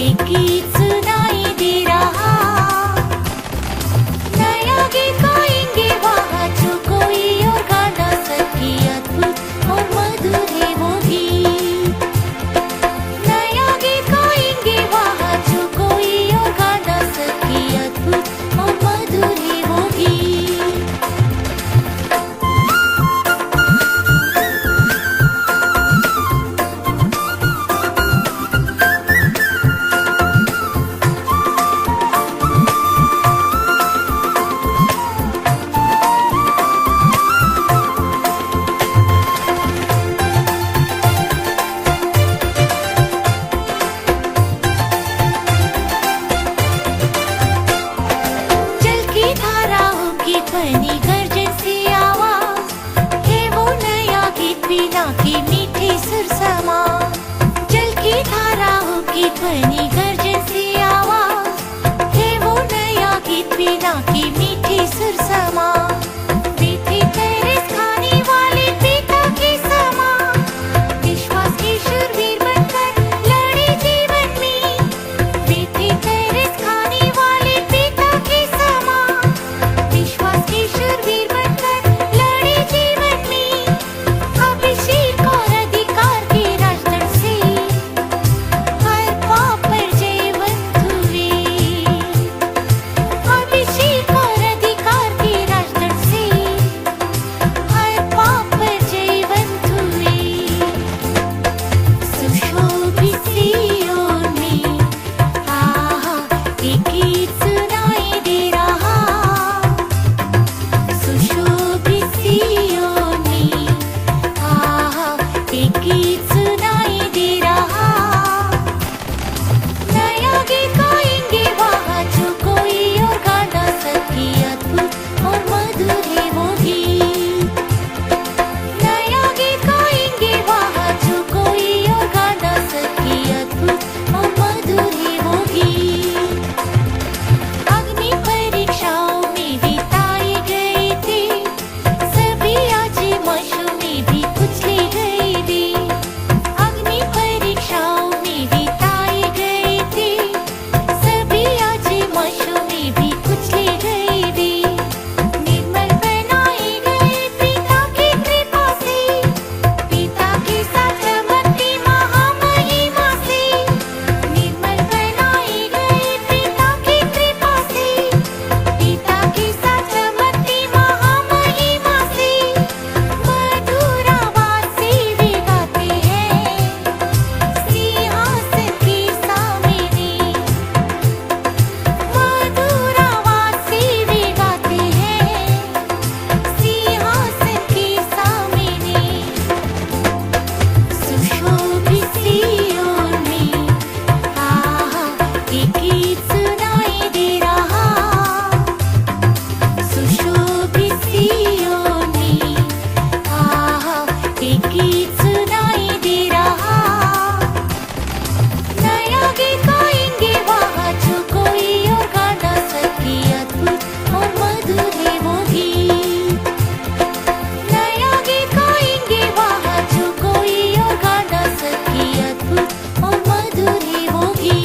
एक गीत सुनाई दे रहा। नया गीत गाएंगे वहाँ जो कोई और गा ना सके, अद्भुत और मधुर है वो गीत। नया गीत गाएंगे वहाँ जो कोई और गा ना सके, अद्भुत और मधुर है वो गीत। ध्वनि गर्जन से आवाज है वो नया गीत, बिना की मीठी सुर समा। जल की धाराओं की ध्वनि गर्जन से आवाज है वो नया गीत, बिना की मीठी सुर समा। मीठी तरस खाने वाले पिता की समा, विश्वास के शूरवीर बनकर लड़े जीवन में। मीठी तरस खाने वाले पिता की समा, विश्वास के शूरवीर बनकर लड़े जीवन में। अभिषेक और अधिकार के राजदंड से हर पाप पर जयवंत हुए। अभिषेक और अधिकार के राजदंड से हर पाप पर जयवंत हुए। सुशोभित सिय्योन में आहा एक गीत सुनाई दे रहा। सुशोभित सिय्योन में आहा एक गीत सुनाई दे रहा। नया गीत गाएंगे वहाँ जो कोई और गा ना सके, अद्भुत और मधुर है वो गीत। नया गीत गाएंगे वहाँ जो कोई और गा ना सके, अद्भुत और मधुर है वो गीत। अग्नि परीक्षाओं में बिताए गए थे सभी, आज़माइशों में भी कुचले गए थे। अग्नि परीक्षाओं में बिताए गए थे सभी, आज़माइशों में भी कुचले गए थे। निर्मल बनाए गए पिता की कृपा से, पिता के साथ चमकती महामहिमा से। निर्मल बनाए गए पिता की कृपा से, पिता के साथ चमकती महामहिमा से। मधुर आवाज से वे गाते हैं सिंहासन के सामने। मधुर आवाज से वे गाते हैं सिंहासन के सामने। सुशोभित सिय्योन में आहा एक गीत सुनाई दे रहा। सुशोभित सिय्योन में आहा एक गीत सुनाई दे रहा। नया गीत गाएंगे वहाँ जो कोई और गा ना सके, अद्भुत और मधुर है वो गीत। नया गीत गाएंगे वहाँ जो कोई और गा ना सके, अद्भुत और मधुर है वो गीत।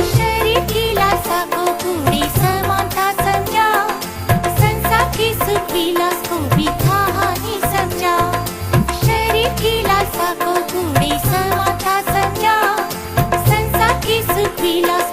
शरीर की लालसा को पूरी समानता समझा, संसार की सुख विलास को भी था हानि समझा। शरीर की लालसा को पूरी समानता समझा, संसार की सुख विलास